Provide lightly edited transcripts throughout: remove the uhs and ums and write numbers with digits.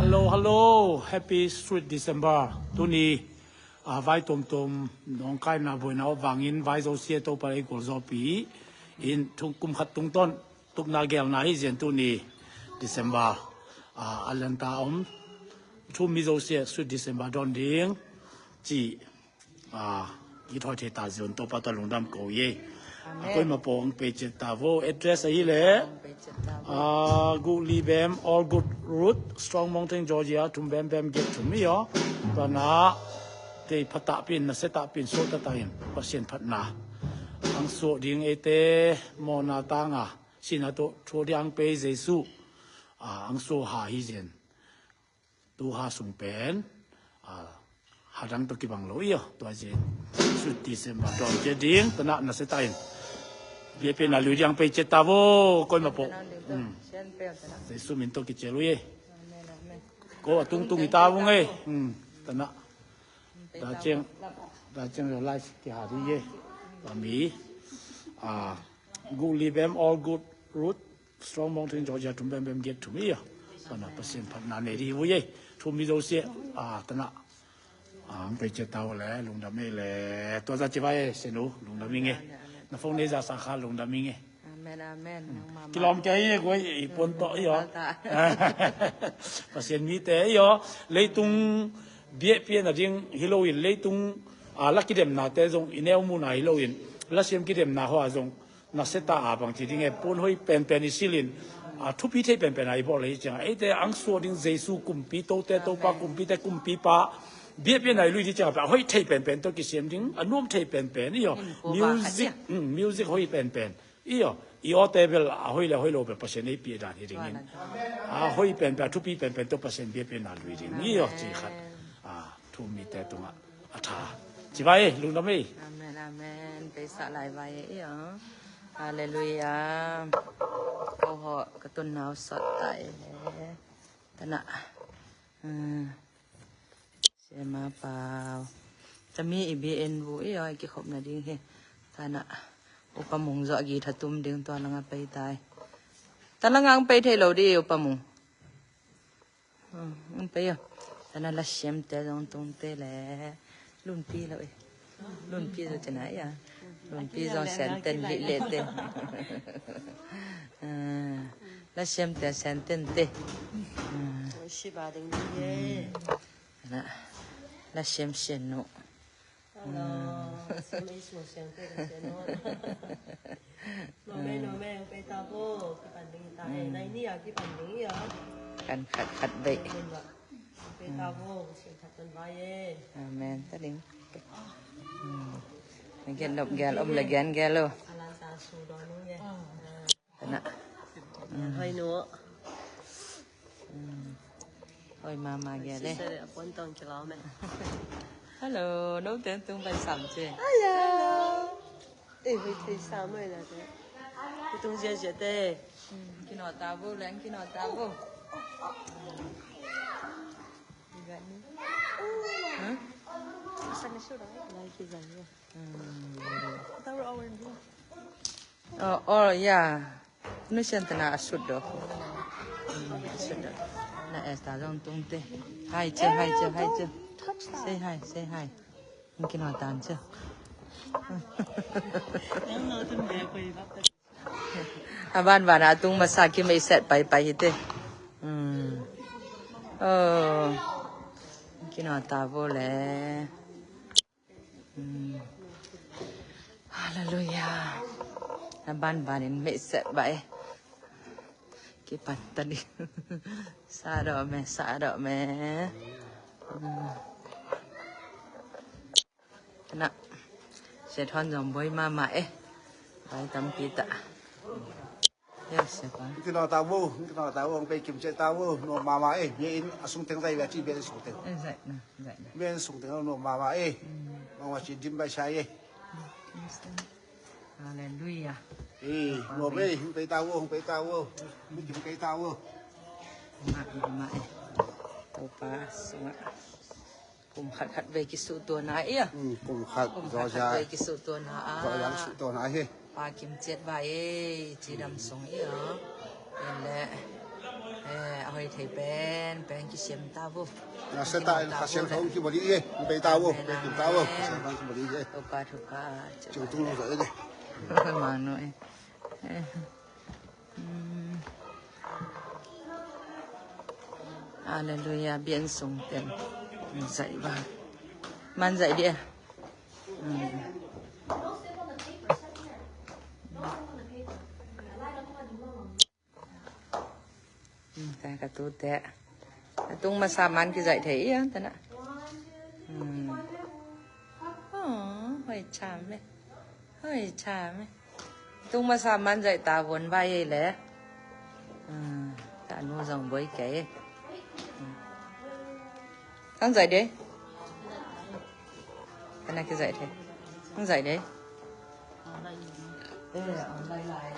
Hello Happy Street December ตุนีไว้ตุมน้องใกล้นาบวยนาวางอินไว้โซเซียโตไปกอลซอปีอินทุกกุมขัดตุงต้นตุกนาเกลนาฮิเซนตุนี December อัลลันตาทุมิโซเซีย Street December ดอนเดียงจีอีทอยเทตาซิอนโตปาตะลงดำโกเยก็มาปองไปเจตาโว address aíแหละgood libem all good root strong mountain Georgia ทุมแบมแบมเก็บทุมมีอ๋อตอนน่ะเตพัตตะปินนะเสตะปินโซตะตายินปะเซียนพัดนาอังโซดิงเอเตมอนาตางสินะโตโชดิอังเปเจซูอังโซหาฮิเซนตูหาสุงเป็นหาดังตะกิบังโลอีอ๋อตัวเจนสุดที่เซมาดอนเจดิงตะนะนะเสตะยินเบียเป็นอะไรยังไปเจตาโวก็มาปองเจสุมินโตกิเจลุยก็ตุงอีตาวงเอตะนะดาเจียงเราไล่ที่หาที่เย่บะมีgood live all good root strong mountain Georgia ทุมแบมเก็ตทุมีอ่ะตะนะเปอร์เซ็นต์พัฒนาในดีวุ้ยทุมีโซเซียตะนะไปเจตาวแล้วลุงดำไม่แล้วตัวจะจิไว้เสนุลุงดำมิงเงนะฟงนี้จะสาขาลุงดำมิงเงกิโลเมตรเยอะกว่าอีปนโตอีอ๋อเปอร์เซ็นต์มีแต่อีอ๋อเลยตุงเบี้ยเพี้ยนอะไรฮิโลวินเลยตุงลักกิเดมนาแต่จงอินเอลมูนาฮิโลวินลักเซียมกิเดมนาหัวจงนักเซตาบางทีดิ่งปนห้อยเป็นนิสิลินทุบพิเทเป็นอะไรบอกเลยจังไอ้แต่อังสวดิงเจสุกุมปีโตแต่โตปากุมปีแต่กุมปีปาเบี้ยเป็นอะไรลุยที่จังแบบห้อยเทเป็นตัวกิเซียมดิ่งนุ่มเทเป็นนี่อ๋อมิวสิกห้อยเป็นอีอ๋ออีออเตเบลห้อยเลยห้อยโลเป็นเปอร์เซ็นต์ในปีด้านที่ดิ่งห้อยเป็นทุบปีเป็นตัวเปอร์เซ็นต์เบี้ยเป็นอะไรลุยดิ่งนี่อ๋อจีขัดทุมีแต่ตรงอัฐาจิไปลุงดำไม่อาเมนอาเมนไปสะหลายใบอ๋อฮาเลลูยาเขาเหาะกระตุ้นหนาวสดไตตะนะเสียมาเปล่าจะมีอีบีเอ็นบุอีอ๋อไอ้กี่ขบนาดีเฮตะนะอุปมงจอกีทัตุมดึงตัวลังไปตายตะลังไปเทโลดีอุปมงมันไปอ่ะตอนนั้นละเสียมแต่ตรงเตะแหละรุ่นพี่แล้วรุ่นพี่จะจะไหนอ่ะรุ่นพี่จองแสนเต็นเละเต็นละเสียมแต่แสนเต็นเตะนะละเสียมเสียนโนไปตาโบกี่ปันนี้ตาในนี่อ่ะกี่ปันนี้อ่ะกันขัดเบะไปตาโบเสียงขัดจนไว้อาเมนตะลิงมันแกนดอกแกลอมละแกนแกโลอลันตาสูดอนู้นไงนะให้หนูเฮ้ยมาแกเลยใช่เลยปนตรงกิโลไหมฮัลโหลน้องเต้นตุ้งไปสามเจ้ฮัลโหลเอ้ยไปที่สามเลยนะเจ้ไปตรงเจ้าเจ้าเต้กินหอตาบูแรงกินหอตาบูsana şurada belki geliyor. Tabii öğrendim. Ya. Nu sentana asuddo. Asuddo. Na esta dong tungte. Hai che. Say hi. Mungkin hotan che. Aban bana tung masaki mai set pai hite. Mungkin hotan boleh. Hallelujah. Ban me set bae. Ki patani. Sa do me. Na. Se thon jong boy mama Bai tam kita. Yes, pa. Kita tahu pe kim che tahu no mama bien asung teng dai chi bien sung teng. Exactly. Bien sung teng no mama mama chi dim bai sai Hallelujah. No pe tahu mi kim pe tahu. Ma Topa sunga. Kum khat ve ki su to na Kum khat do ja. Ve ki su to na Do yang su to na he. Pa kim chet ba chi dam song chi dam เอาให้ไทยเป็นกิเสียมตาบุ na seta el khasian thong ki bodi e pe tawo pe kim tawo thong ki bodi e ตุกาทุกา chung tung lo de มาหน่อยHallelujah เบียนสูงเต็มใส่บ้างมันใส่ดิแต่กระตุ้นแต่กระตุ้งมาสามันคือใส่เถียงแต่น่ะอ๋อหอยชามไหมหอยชามไหมตุ้งมาสามันใส่ตาวนใบแหละแต่นู้นส่งใบแก่ต้องใส่ดิแต่น่ะคือใส่เถียงต้องใส่ดิเอาลาย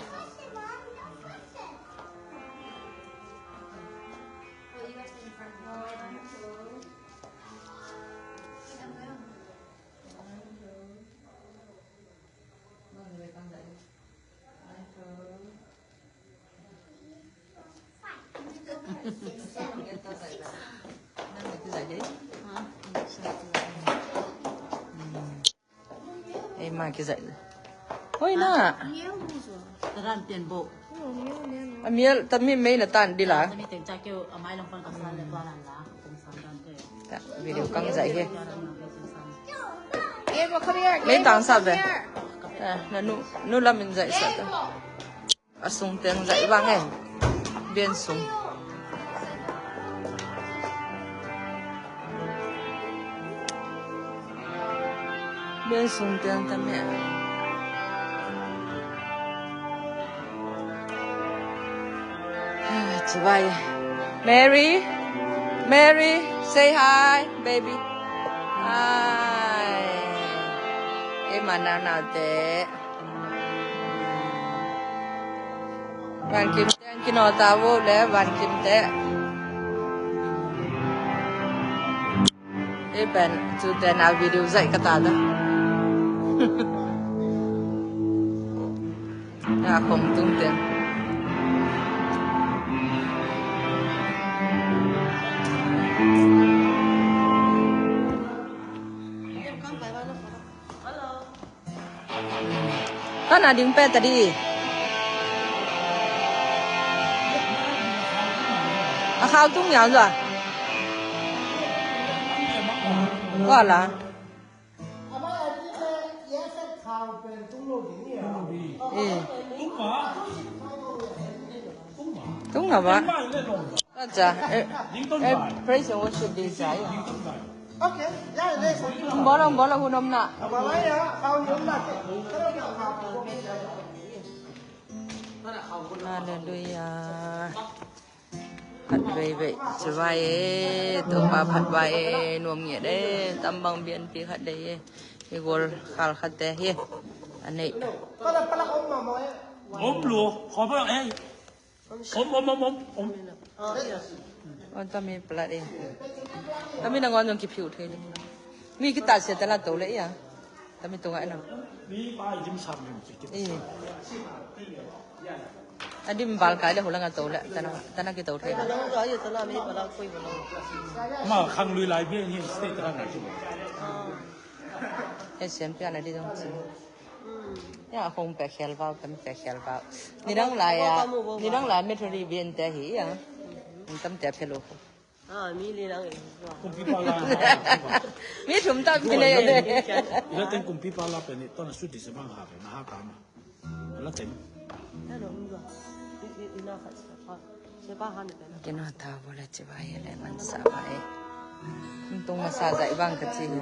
มากี่ใส่เฮ้ยน่ะตะรันเปลี่ยนโบอันเมียตะมีไม่ละตันดีล่ะตะมีเต็งจากเกี่ยวเอาไม้ลงฟันกับซันเลยตัวนั้นล่ะตรงซันดันเด้ตะวิดีโอกังใส่เฮ้ไม่ต่างสับเลยนั่นนู่นละมันใส่สัตว์อ่ะส่งเตียงใส่บ้างไงเบียนส่งเบียนส่งเตียงทำไมจะไป Mary say hi baby hi เอ็มมาหนาวเตะวันกิมเตะกินอตาโวแล้ววันกิมเตะเอ๊ะเป็นจุดเด่นเอาวิดีโอใส่กระตาละน่าคงตุ้งเต้นท่านอาดิงเป็ดตะดีอาข้าวตุ้งยาวจ้ะก็ล่ะตุ้งเหรอวะก็จะpraise and worship ดีใจOkay, ya le so. Bolong hunam na. Apa ya? Kau nyum na. Hallelujah. Phật về vậy, chứ vậy, tụi bà Phật vậy, nuông nghĩa đấy, tâm bằng biên phía khát đấy, cái gồl khal khát đấy, hi, anh ấy. ốm lùa, khó bao em, ốm. Con ta mi plat đi, ta mi đang ngon trong kịp hiểu thế đi, mi cái tài xế ta là tổ lễ à, ta mi tổ ngại nào. Anh đi vào cái là hồ lăng tổ lệ, ta năng cái tổ thế. Mà khang lùi lại bên hiện state ra này. Em xem cái này đi đâu chứ? Ya không phải khéo vào, tâm phải khéo vào. Ni đang lại metro đi viên té hỉ à? Tâm té phải lô. Mi đi đang. Kumpi pala. Mi chúng ta mi này đây. Nó tên kumpi pala bên này, tôi là suốt đi xem hàng hà về, mà cam. Nó tên. Cái nó thao vào là chỉ vậy là mình sợ vậy. Tung mà xa dậy vang cái gì nhỉ?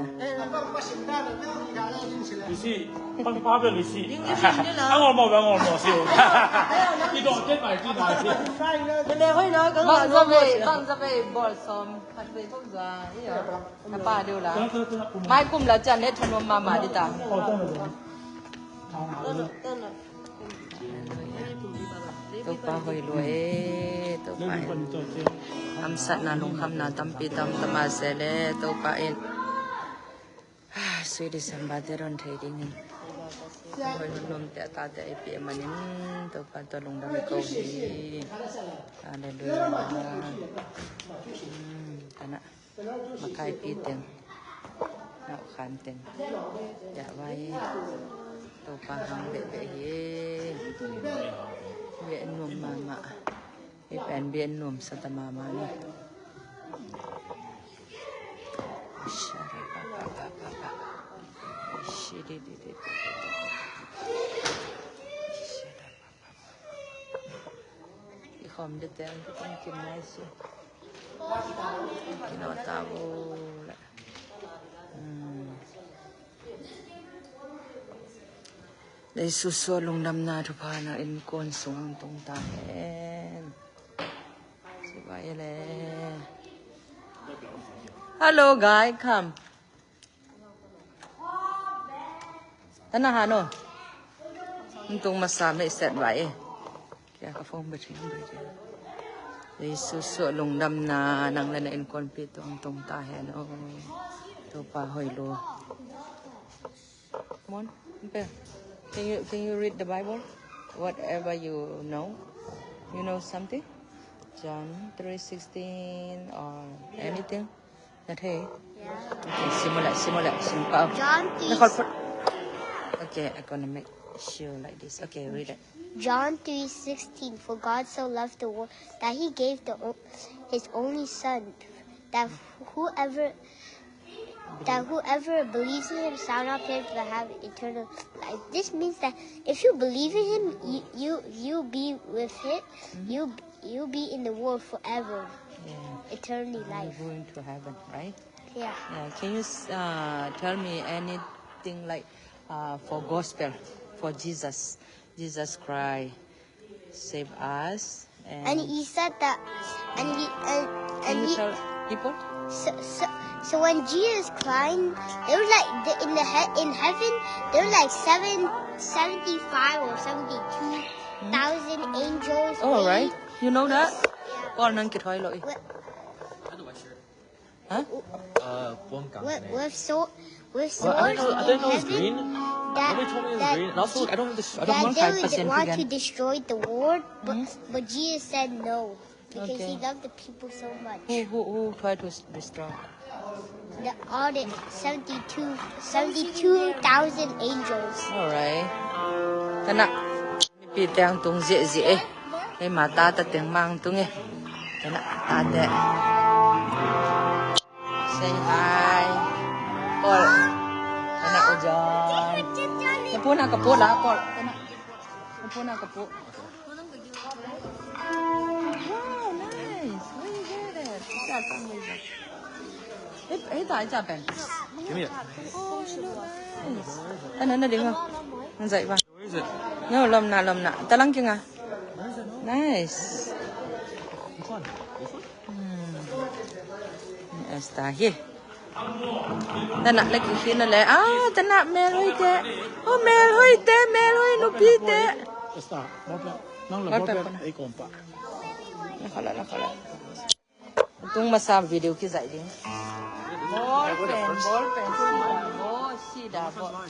Lý sĩ, băng phá về lý sĩ. Anh ngồi mò siêu. Đi đổ chết bài đi bài siêu. Bên đây hơi nói cứng Vâng ra về bỏ xóm phát về không ra. Nó ba điều là mai cùng là chẳng hết thân mà đi ta. Tôi ba hồi lùi tôi phải am sát na lung kham na tam pi tam tama se le tôi pa in suy đi xem ba thế rồi thấy đi Hoi num te ta te pe manin to pa to long dam ko di haleluya kana makai pi ten na khan ten ya wai to pa hang be be ye be num mama e pen be num sata mama ni shara pa shiri di Kom de ten ko kan kinasi. Kinotabo. Dai susolong namna tu pa na in kon sung tong ta hen. Sibay le. Hello guy, come. Tana hano. Tung masame set bai. Kaya ka phong betring betring. Jesus so lung dam na nang la na in konpito ang tong ta hen o to pa hoi lo. Come on, can you read the Bible? Whatever you know. You know something? John 3:16 or anything? That hey. Yeah. Okay, simula simple. John 3. Okay, I'm gonna make sure like this. Okay, read it. John 3:16. For God so loved the world that he gave his only son, that whoever believes in him shall not perish but have eternal life. This means that if you believe in him, you be with him. You be in the world forever. Yeah. Eternally life. You're going to heaven, right? Yeah. Can you tell me anything like for gospel for Jesus Christ save us And he said that can you tell people? So when Jesus climbed, there was like in heaven there were like 75 or 72,000 angels. Oh, right. You know that? Con nang kit hoy loi. Huh? With swords I didn't know it was in green. heaven that Nobody told me it was green. And also, I don't that they would 5% want again. to destroy the world, but Jesus said no because Okay. he loved the people so much. Who try to destroy? All the 72,000 angels. All right. Kana mi pi tang tung je je e ma ta ta teng mang tung e. Kana ta de. Say hi. Paul. Kana ujan. Kapuna kapula Paul. Kana. Kapuna kapu. Wow, nice. Where you get it? Ja tang mai ja. Hey, tại cha ben. Give me it. Oh, nice. Ano ding mo? Ang dai ba? Where is it? No, lom na. Talang kinga. Nice. Which one? This one? Esta hi. Tana lagi hina le. Tana mel hoi te. Oh, mel hoi no pite. Esta, nang la Bope bope pa na. ay kompa. Nakala. Tung masa video ki zai ding. Ball pen. Oh, sida ball.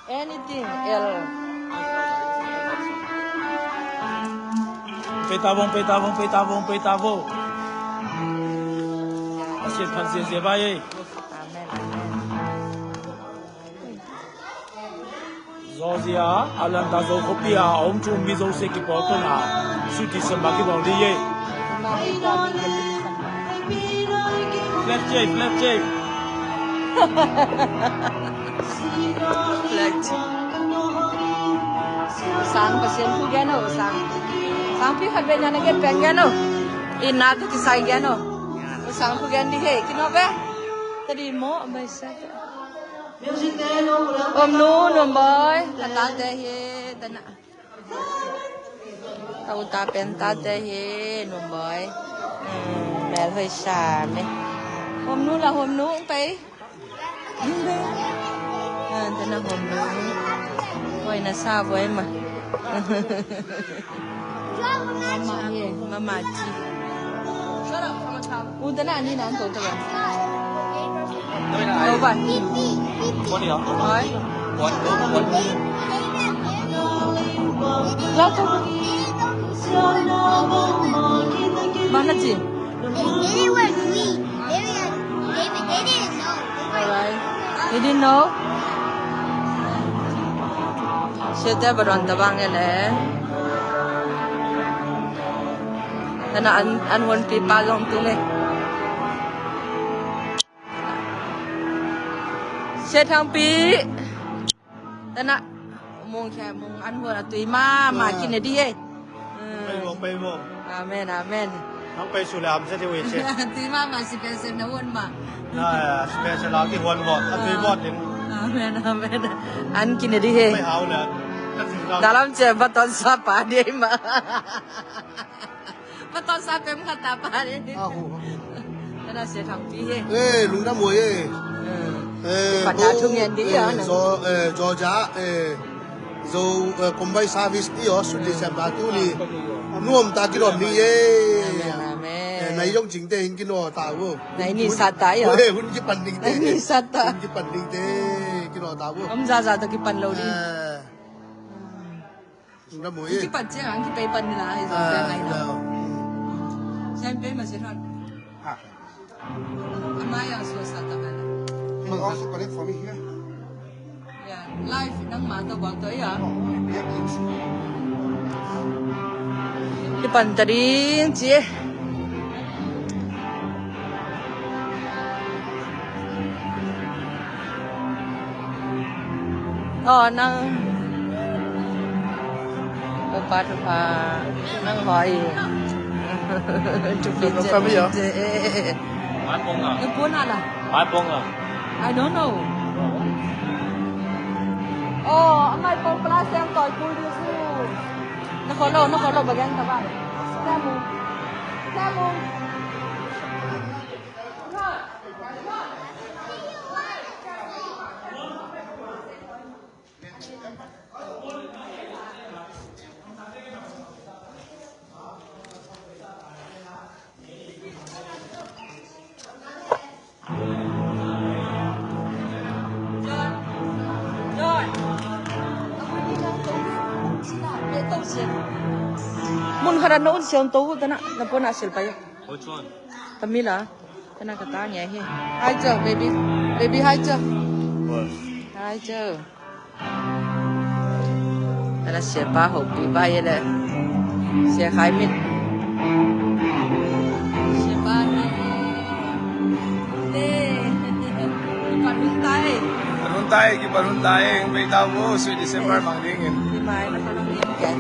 Anything else. Petavo. Asyik pansin siapa ye? Amen. Zozia, alam tazo kopia, om tu mizo seki potona, suti semaki bang liye. Flat J. Sang pasien pu gano sang pi khat be nyana get peng gano ina to ki sai gano sang pu gan di he kino be tadi mo mai sa om boy ta te he tana tau ta pen ta te he no boy mel hơi sa me hôm nu pe nhưng be tana hôm nu Voi na sa voi ma. Mama ji. Udah na ni nan to to. Đâu vậy? 20 เหรอ Rồi. What? Lo to. Mana ji? They were green. They didn't know. Alright. You didn't know? Siya baron tabang ele. Tana an won pi pa long tu le. Siya thang pi. Tana mong kya mong an won atui ma kin ne di e. ไปบ่ Amen amen. น้องไปสุรามซะที่เวเช Tui ma si pesen na won ma. น่าสเปเชียลที่วันบ่อันนี้บ่นี่ Amen amen. An kin ne di e. ไม่เอาเลยนั่นสิเรา Dalam je baton sa pa dia ma. Baton sa pem kata pa dia. อ้าว Kana se thang pi he. เอ้ลุงน้ำมวยปัญหาทุกอย่างดีอ่ะนะ จอจ้าโซคอมไบซาร์วิสที่สุดที่จะมาตุลีน่วมตากิโลนี้ในยงจริงเตหินกิโลตาวูในนี่สัตตายเหรอ หุ่นจิปันดิงเต ในนี่สัตตา หุ่นจิปันดิงเตกิโลตาวู อมซาซาตะกิปันโลดี ลุงน้ำมวย กิปันเจ้าอันกิไปปันนี่ล่ะไอ้แฟนไงล่ะใช่เป็นมาเสียทันอามายังสัวสัตตากัน มันก็สุดเลย for me here yeah life นั่งมาตะบอกตัวอ่ะกิปันตะดิงจีอ๋อนั่งปาทุพานั่งหอยจุกจิเจ Mai pong à? ไอ้ปูนอะไร Mai pong à? I don't know อ๋อไม่ปองปลาแซงต่อยกูดิซูนครโลบางตะบ้านแซ่มุงmun khara no siang to tana na pona sil pa ya Which one? tamila tana kata nya he hi jo baby hi jo What? hi jo tana sia pa ho pi ba ye le sia khai mit sia pa ne Panun tay may tawo sweet December mangdingin di mai na pa ni ke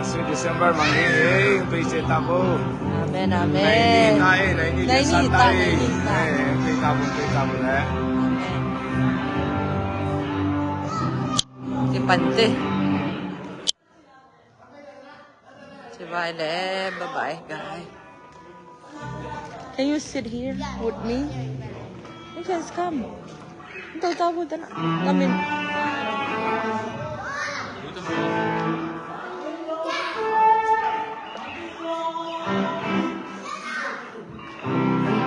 sweet December mangdingin may tawo amen ใน amen นี่สัตายmay tawo le Cái bánh tê Chị vai lẽ bye bye guys Can you sit here with me? You guys come Tao tao vô tên Come in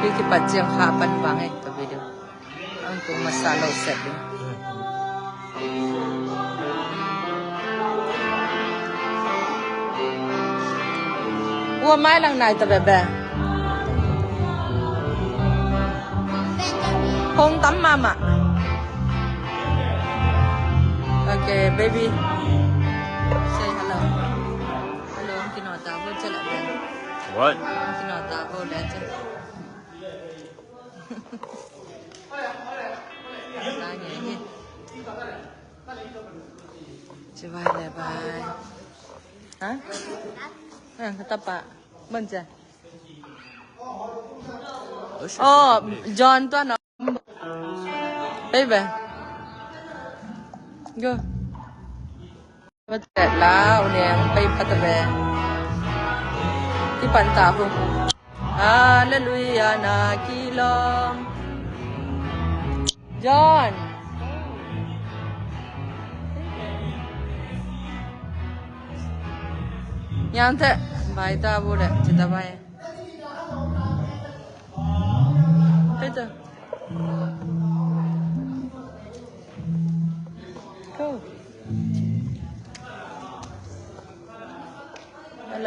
Cái bánh chiang hạ bánh vàng ấy Tao video Ang kong masala set din Ua mai lang nai ta bebe. Hong tam mama. Okay, baby. Say hello. Hello, kinota bo chala ben. What? Kinota bo le cha. Ta nhẹ nhẹ. Chị bye le bye. Hả? Kata Pak. Benja. Oh, John tu anak. Baby. Go. Betul lah, udah bayi patabe. Di pantahu. Hallelujah nak kilom. John. Yang tak baik tak boleh cerita baik. Itu.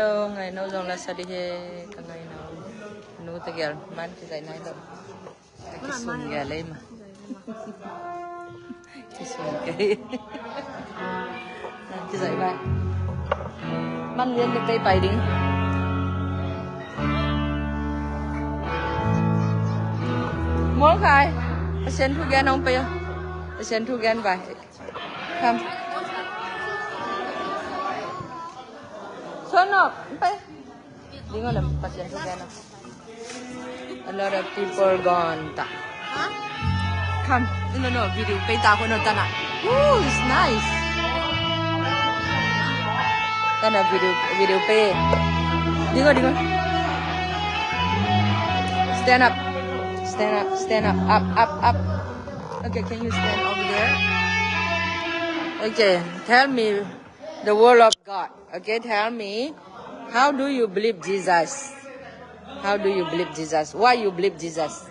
Hello, ngày nấu dòng là sao đi he, cái ngày nào nấu tới giờ bán cái dạy này đâu, cái sùng gà lên mà, cái sùng cái dạy vậy, bán liên được cây bài đi, muốn khai, sen thu gan ông bây, sen thu gan vậy, không. Turn up. Di nga lang pasyan sa gana. A lot of people gone. Come. No, video. Paita ko no tana. Ooh, it's nice. Tana video pay. Di nga. Stand up. Up. Okay, can you stand over there? Okay, tell me the word of God. Okay, tell me, how do you believe Jesus? How do you believe Jesus? Why you believe Jesus?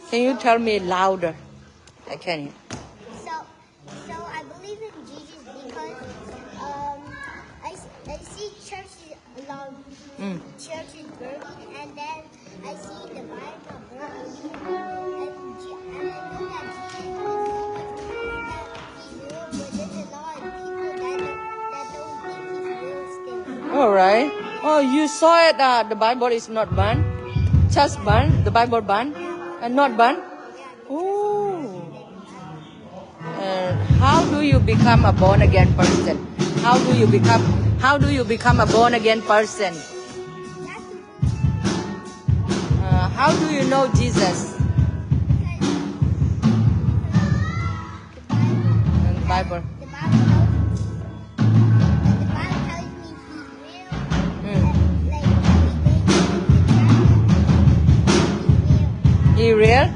Can you tell me louder? I can't hear. So I believe in Jesus because I see churches along churches burning, and then I see the Bible burning, and I know that Jesus is real, but there's a lot of people that don't think he's real still. All right. Oh, you saw it. The Bible is not burned. Just burned. The Bible burned and not burned. Oh. How do you become a born again person? How do you become a born again person? How do you know Jesus? The Bible. The Bible tells me he's real. Like He real?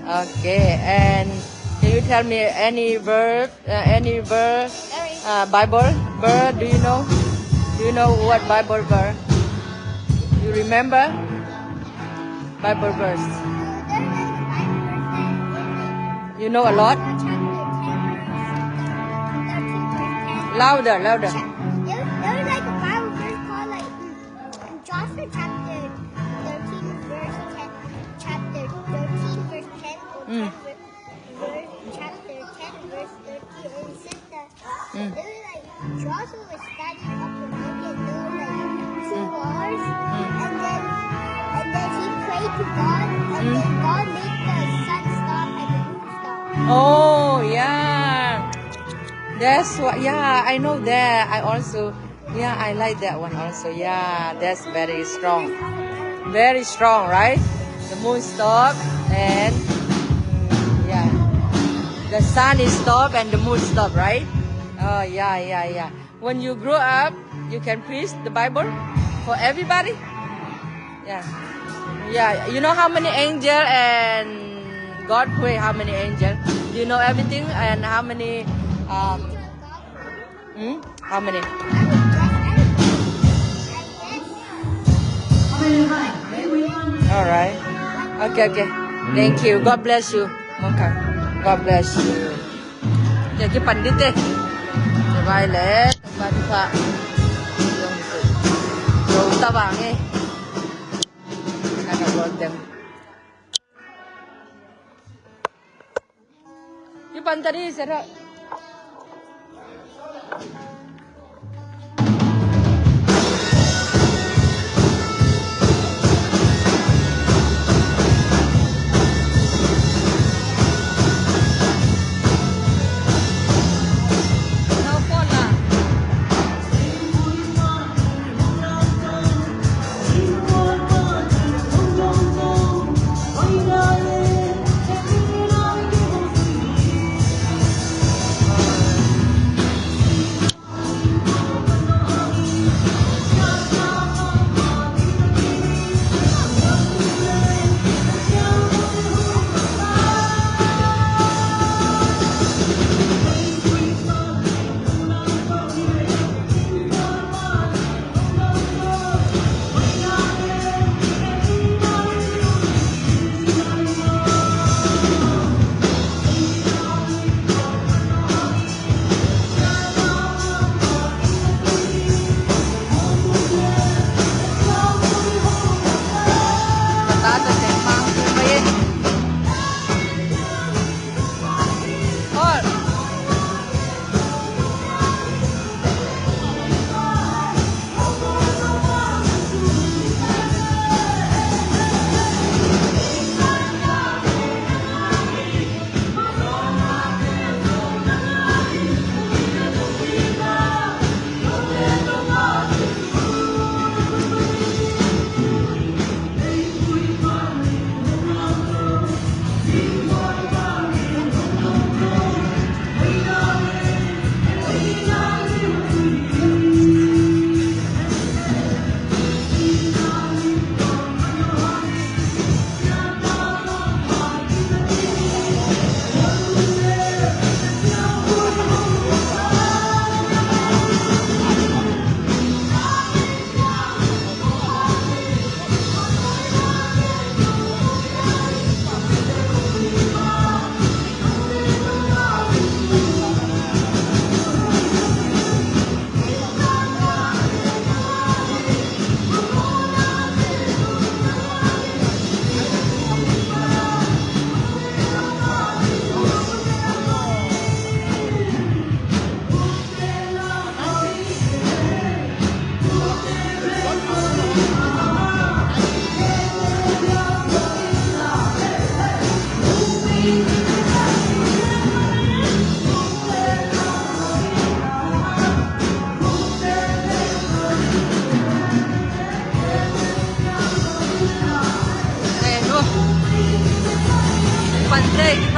Okay. And can you tell me any verse? Bible verse? Do you know? Do you know what Bible verse? You remember? Bible verse. You know a lot? Louder. There was like a Bible verse called like Joshua chapter 13 verse 10, chapter 13 verse 10, or 10 verse, chapter 10 verse 13, and it said that there was like Joshua was standing up the mountain, there were like two bars, and then he prayed to God, and then God made the sun stop and the moon stop. Oh, yeah. That's what, yeah, I know that. I like that one also. Yeah, that's very strong. Very strong, right? The moon stop and yeah. The sun is stop and the moon stop, right? Oh, yeah. When you grow up, you can preach the Bible for everybody. Yeah. You know how many angels and God pray how many angels? Do you know everything and how many how many? All right. Okay. Thank you. God bless you. Okay. God bless you. Jadi pandit eh. Bye le. Bye Pak. Jauh tabang eh. Ada botem. Di pantari sera.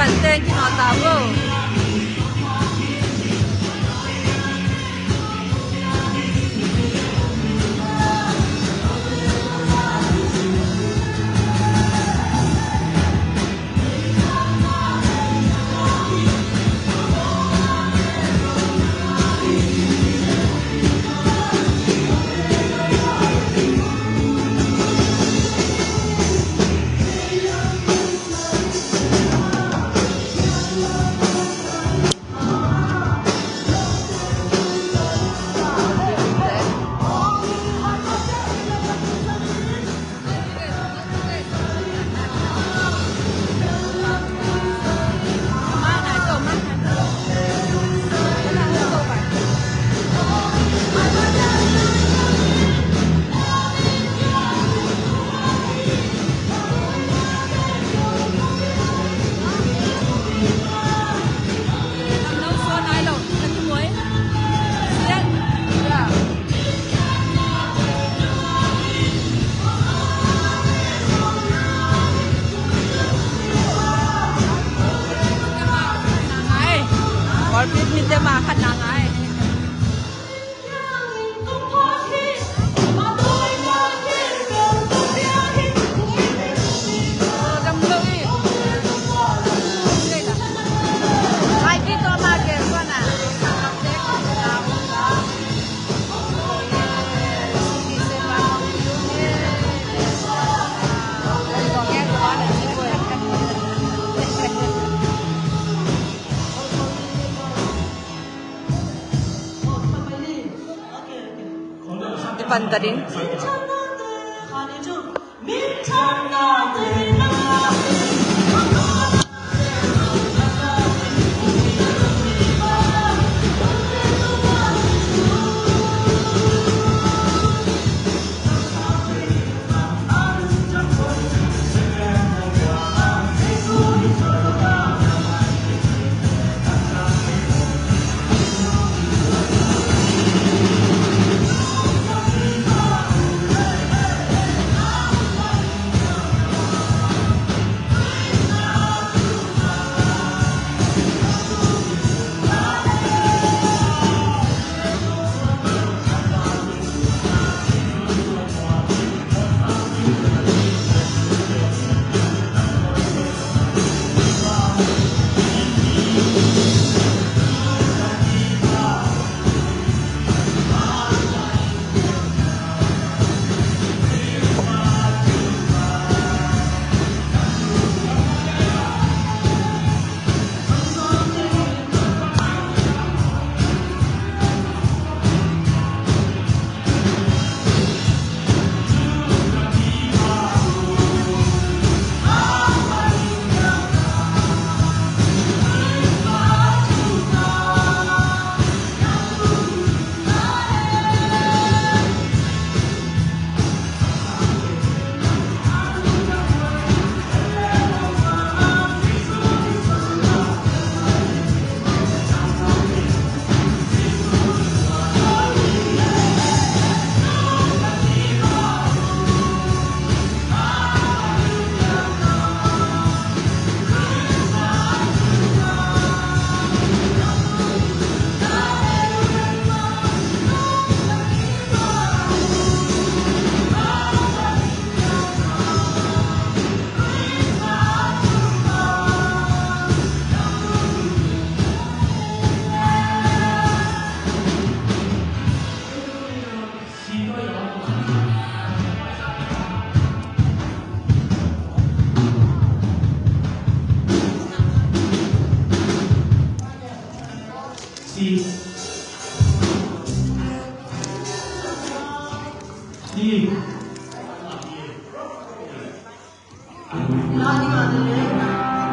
Pantai kita tahu. Kita makan nangai. Pantarin.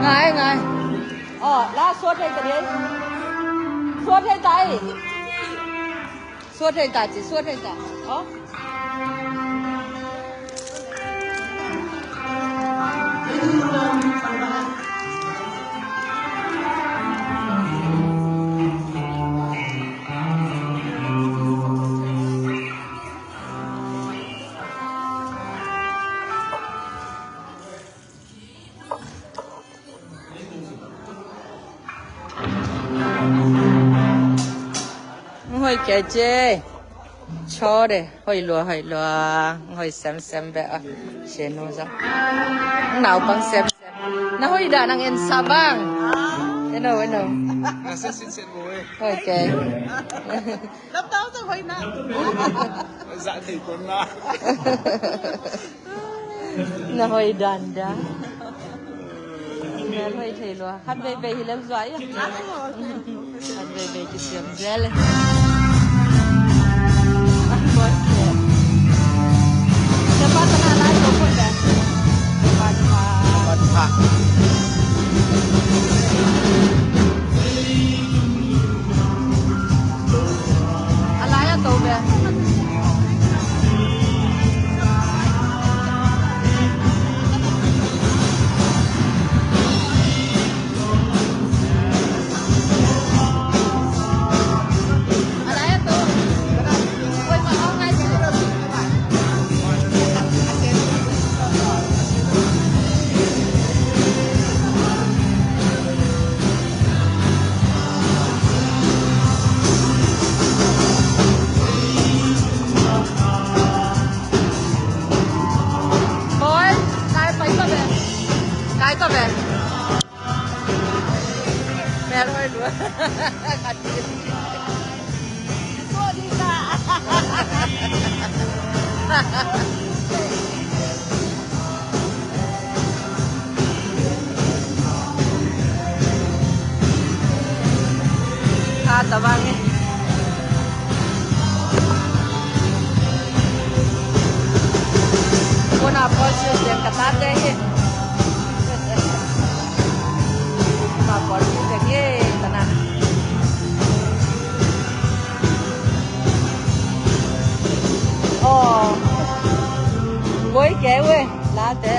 Ngai. La suốt hay cái đấy. Suốt hay tay. Suốt hay tay chỉ suốt hay tay. แกเจชอเด้หอยลัวหอยแซมแบบเชโนซะหนาวปังแซมนะหอยดานังเอ็นซาบังเอ็นโนNasa sinsen mo eh. หอยแก รับเต้าจะหอยนะ Dạ thì con na. นะหอยดันดาแม่หอยไทยลัวฮัดเบเบฮิเลมซวยฮัดเบเบจิเซียมเซลจะพัฒนาได้ทุกคนแบบอะไรอะตัวแบบแม่ร้อยรัวขัดจีนสวัสดีค่ะตะบังนี่คนอาพอเสียงกระตัดได้มาก่อนที่จะเย่ตะนะโอ้โว้ยแกเว้ยลาแต่